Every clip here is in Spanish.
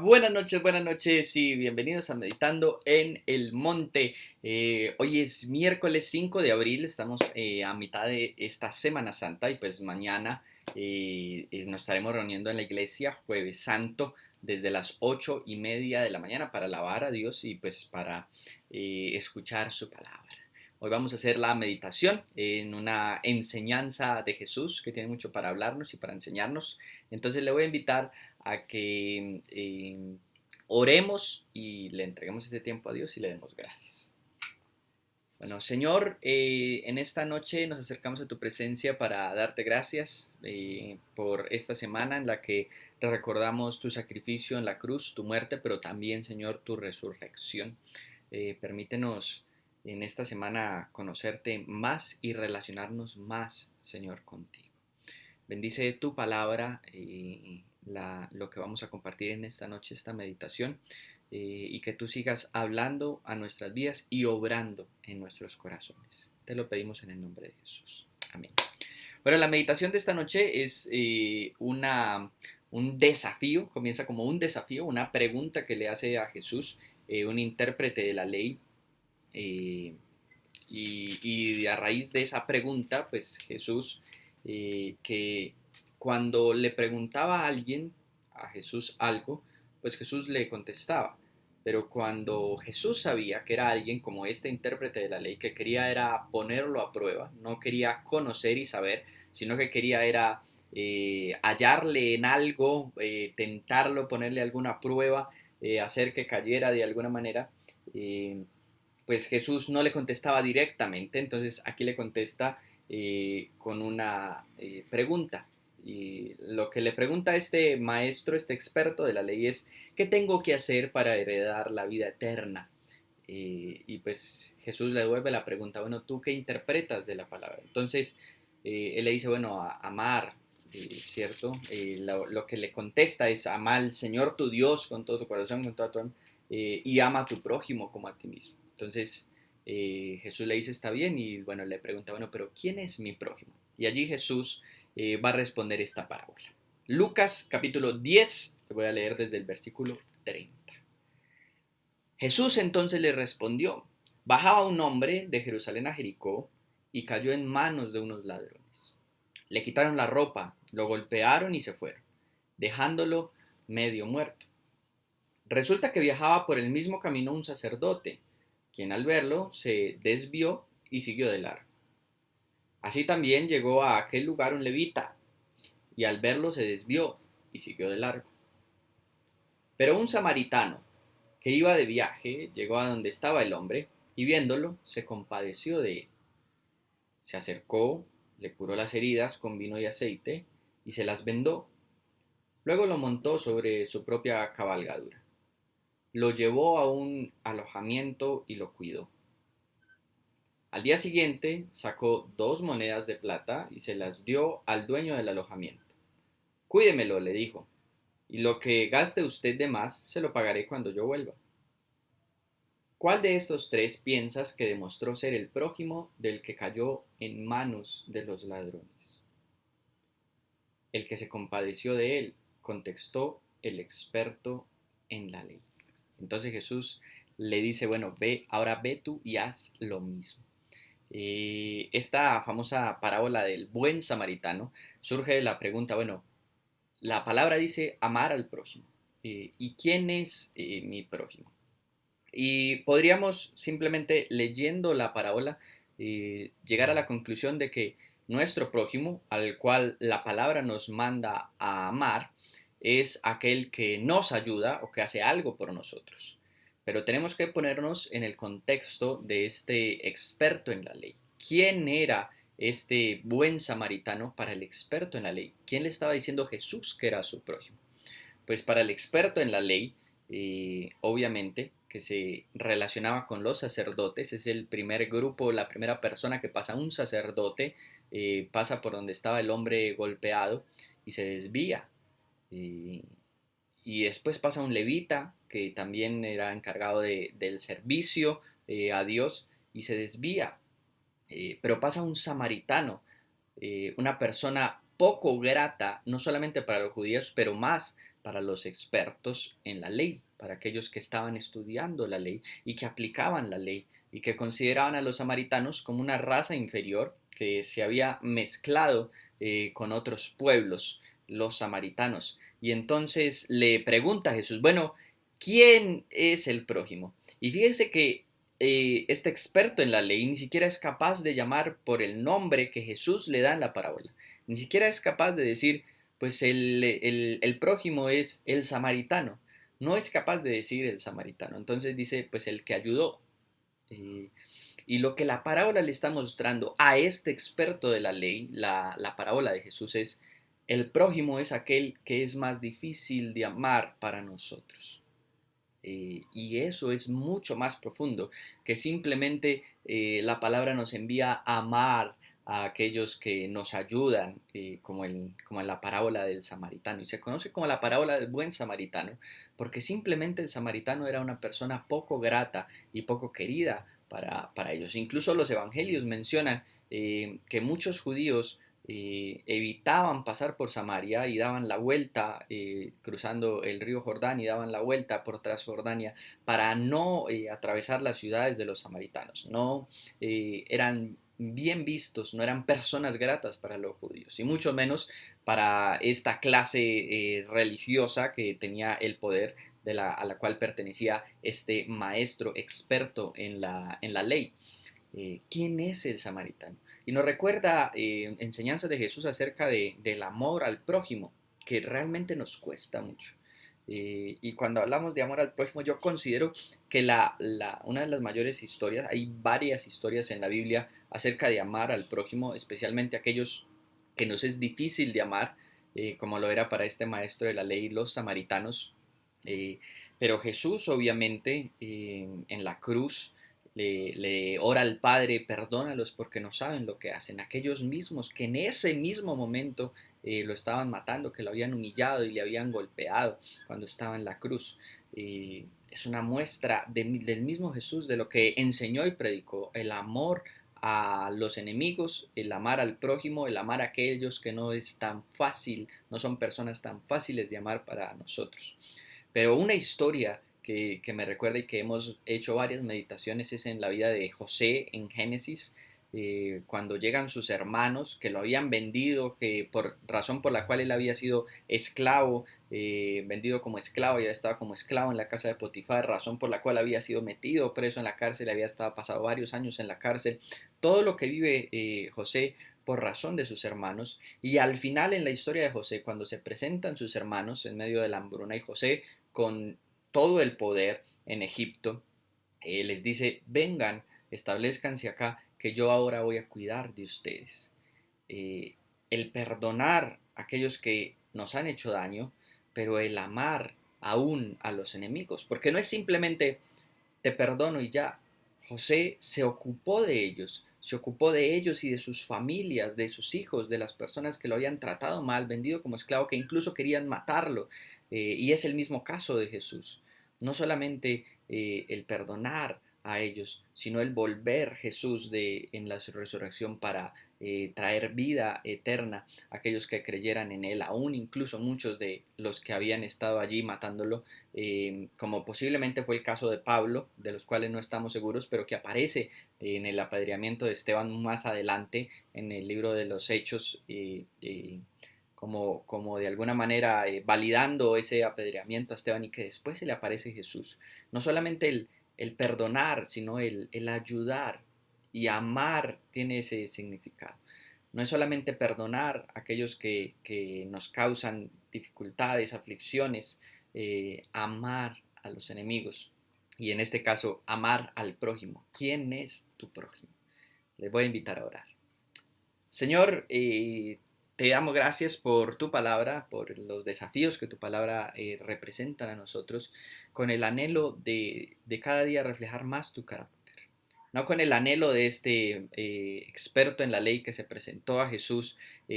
Buenas noches y bienvenidos a Meditando en el Monte. Hoy es miércoles 5 de abril, estamos a mitad de esta Semana Santa y pues mañana nos estaremos reuniendo en la iglesia Jueves Santo desde las 8:30 de la mañana para alabar a Dios y pues para escuchar su palabra. Hoy vamos a hacer la meditación en una enseñanza de Jesús que tiene mucho para hablarnos y para enseñarnos. Entonces le voy a invitar a que oremos y le entreguemos este tiempo a Dios y le demos gracias. Bueno, Señor, en esta noche nos acercamos a tu presencia para darte gracias por esta semana en la que te recordamos tu sacrificio en la cruz, tu muerte, pero también, Señor, tu resurrección. Permítenos en esta semana conocerte más y relacionarnos más, Señor, contigo. Bendice tu palabra y lo que vamos a compartir en esta noche, esta meditación, y que tú sigas hablando a nuestras vidas y obrando en nuestros corazones. Te lo pedimos en el nombre de Jesús. Amén. Bueno, la meditación de esta noche es un desafío, comienza como un desafío, una pregunta que le hace a Jesús, un intérprete de la ley, y a raíz de esa pregunta, pues Jesús, que cuando le preguntaba a alguien, a Jesús algo, pues Jesús le contestaba. Pero cuando Jesús sabía que era alguien como este intérprete de la ley, que quería era ponerlo a prueba, no quería conocer y saber, sino que quería era hallarle en algo, tentarlo, ponerle alguna prueba, hacer que cayera de alguna manera, pues Jesús no le contestaba directamente, entonces aquí le contesta con una pregunta. Y lo que le pregunta a este maestro, este experto de la ley es, ¿qué tengo que hacer para heredar la vida eterna? Y pues Jesús le devuelve la pregunta, bueno, ¿tú qué interpretas de la palabra? Entonces él le dice, bueno, amar, ¿cierto? Lo que le contesta es, ama al Señor tu Dios con todo tu corazón, con toda tu alma, y ama a tu prójimo como a ti mismo. Entonces Jesús le dice, está bien, y bueno, le pregunta, bueno, pero ¿quién es mi prójimo? Y allí Jesús va a responder esta parábola. Lucas capítulo 10, le voy a leer desde el versículo 30. Jesús entonces le respondió, bajaba un hombre de Jerusalén a Jericó y cayó en manos de unos ladrones. Le quitaron la ropa, lo golpearon y se fueron, dejándolo medio muerto. Resulta que viajaba por el mismo camino un sacerdote, quien al verlo se desvió y siguió de largo. Así también llegó a aquel lugar un levita, y al verlo se desvió y siguió de largo. Pero un samaritano, que iba de viaje, llegó a donde estaba el hombre, y viéndolo, se compadeció de él. Se acercó, le curó las heridas con vino y aceite, y se las vendó. Luego lo montó sobre su propia cabalgadura. Lo llevó a un alojamiento y lo cuidó. Al día siguiente sacó 2 monedas de plata y se las dio al dueño del alojamiento. Cuídemelo, le dijo, y lo que gaste usted de más se lo pagaré cuando yo vuelva. ¿Cuál de estos tres piensas que demostró ser el prójimo del que cayó en manos de los ladrones? El que se compadeció de él, contestó el experto en la ley. Entonces Jesús le dice, bueno, ahora ve tú y haz lo mismo. Esta famosa parábola del buen samaritano surge de la pregunta, bueno, la palabra dice amar al prójimo. ¿Y quién es mi prójimo? Y podríamos simplemente leyendo la parábola llegar a la conclusión de que nuestro prójimo, al cual la palabra nos manda a amar, es aquel que nos ayuda o que hace algo por nosotros. Pero tenemos que ponernos en el contexto de este experto en la ley. ¿Quién era este buen samaritano para el experto en la ley? ¿Quién le estaba diciendo a Jesús que era su prójimo? Pues para el experto en la ley, obviamente, que se relacionaba con los sacerdotes, es el primer grupo, la primera persona que pasa, un sacerdote, pasa por donde estaba el hombre golpeado y se desvía. Eh, y después pasa un levita, que también era encargado del servicio a Dios, y se desvía. Pero pasa un samaritano, una persona poco grata, no solamente para los judíos, pero más para los expertos en la ley, para aquellos que estaban estudiando la ley y que aplicaban la ley y que consideraban a los samaritanos como una raza inferior que se había mezclado con otros pueblos, los samaritanos. Y entonces le pregunta a Jesús, bueno, ¿quién es el prójimo? Y fíjese que este experto en la ley ni siquiera es capaz de llamar por el nombre que Jesús le da en la parábola. Ni siquiera es capaz de decir, pues el prójimo es el samaritano. No es capaz de decir el samaritano. Entonces dice, pues el que ayudó. Eh, y lo que la parábola le está mostrando a este experto de la ley, la parábola de Jesús es, el prójimo es aquel que es más difícil de amar para nosotros. Y eso es mucho más profundo que simplemente la palabra nos envía a amar a aquellos que nos ayudan, como en la parábola del samaritano. Y se conoce como la parábola del buen samaritano, porque simplemente el samaritano era una persona poco grata y poco querida para ellos. Incluso los evangelios mencionan que muchos judíos evitaban pasar por Samaria y daban la vuelta cruzando el río Jordán y daban la vuelta por Transjordania para no atravesar las ciudades de los samaritanos. No eran bien vistos, no eran personas gratas para los judíos y mucho menos para esta clase religiosa que tenía el poder a la cual pertenecía este maestro experto en la ley. ¿Quién es el samaritano? Y nos recuerda enseñanzas de Jesús acerca del amor al prójimo, que realmente nos cuesta mucho. Y cuando hablamos de amor al prójimo, yo considero que una de las mayores historias, hay varias historias en la Biblia acerca de amar al prójimo, especialmente aquellos que nos es difícil de amar, como lo era para este maestro de la ley, los samaritanos. Eh, pero Jesús, obviamente, en la cruz, le ora al Padre, perdónalos porque no saben lo que hacen. Aquellos mismos que en ese mismo momento lo estaban matando, que lo habían humillado y le habían golpeado cuando estaba en la cruz. Es una muestra del mismo Jesús, de lo que enseñó y predicó, el amor a los enemigos, el amar al prójimo, el amar a aquellos que no es tan fácil, no son personas tan fáciles de amar para nosotros. Pero una historia que me recuerda y que hemos hecho varias meditaciones es en la vida de José en Génesis, cuando llegan sus hermanos que lo habían vendido, que por razón por la cual él había sido esclavo, vendido como esclavo, ya estaba como esclavo en la casa de Potifar, razón por la cual había sido metido preso en la cárcel, había estado pasado varios años en la cárcel, todo lo que vive José por razón de sus hermanos, y al final en la historia de José, cuando se presentan sus hermanos en medio de la hambruna y José con todo el poder en Egipto, les dice, vengan, establezcanse acá, que yo ahora voy a cuidar de ustedes. Eh, el perdonar a aquellos que nos han hecho daño, pero el amar aún a los enemigos, porque no es simplemente te perdono y ya. José se ocupó de ellos y de sus familias, de sus hijos, de las personas que lo habían tratado mal, vendido como esclavo, que incluso querían matarlo. Y es el mismo caso de Jesús. No solamente el perdonar a ellos, sino el volver Jesús en la resurrección para traer vida eterna a aquellos que creyeran en Él, aún incluso muchos de los que habían estado allí matándolo, como posiblemente fue el caso de Pablo, de los cuales no estamos seguros, pero que aparece en el apedreamiento de Esteban más adelante en el libro de los Hechos, como de alguna manera validando ese apedreamiento a Esteban y que después se le aparece Jesús. No solamente el perdonar, sino el ayudar y amar tiene ese significado. No es solamente perdonar a aquellos que nos causan dificultades, aflicciones, amar a los enemigos y en este caso amar al prójimo. ¿Quién es tu prójimo? Les voy a invitar a orar. Señor, te damos gracias por tu palabra, por los desafíos que tu palabra representan a nosotros, con el anhelo de cada día reflejar más tu carácter. No con el anhelo de este experto en la ley que se presentó a Jesús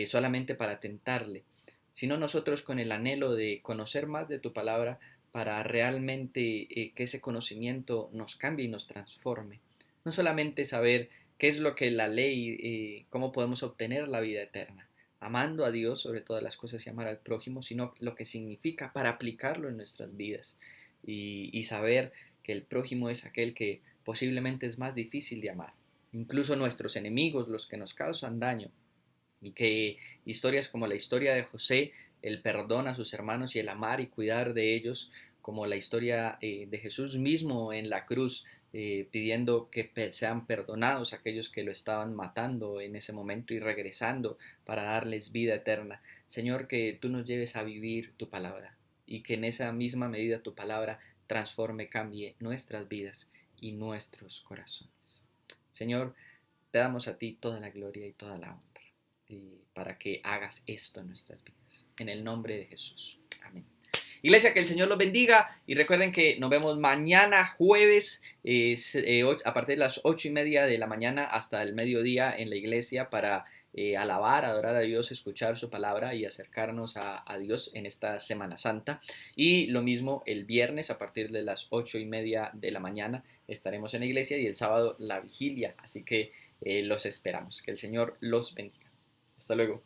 solamente para tentarle, sino nosotros con el anhelo de conocer más de tu palabra para realmente que ese conocimiento nos cambie y nos transforme. No solamente saber qué es lo que la ley, cómo podemos obtener la vida eterna, amando a Dios sobre todas las cosas y amar al prójimo, sino lo que significa para aplicarlo en nuestras vidas y saber que el prójimo es aquel que posiblemente es más difícil de amar. Incluso nuestros enemigos, los que nos causan daño, y que historias como la historia de José, el perdón a sus hermanos y el amar y cuidar de ellos, como la historia de Jesús mismo en la cruz, pidiendo que sean perdonados aquellos que lo estaban matando en ese momento y regresando para darles vida eterna. Señor, que tú nos lleves a vivir tu palabra y que en esa misma medida tu palabra transforme, cambie nuestras vidas y nuestros corazones. Señor, te damos a ti toda la gloria y toda la honra para que hagas esto en nuestras vidas. En el nombre de Jesús. Amén. Iglesia, que el Señor los bendiga y recuerden que nos vemos mañana jueves a partir de las 8:30 de la mañana hasta el mediodía en la iglesia para alabar, adorar a Dios, escuchar su palabra y acercarnos a Dios en esta Semana Santa. Y lo mismo el viernes a partir de las 8:30 de la mañana estaremos en la iglesia y el sábado la vigilia. Así que los esperamos. Que el Señor los bendiga. Hasta luego.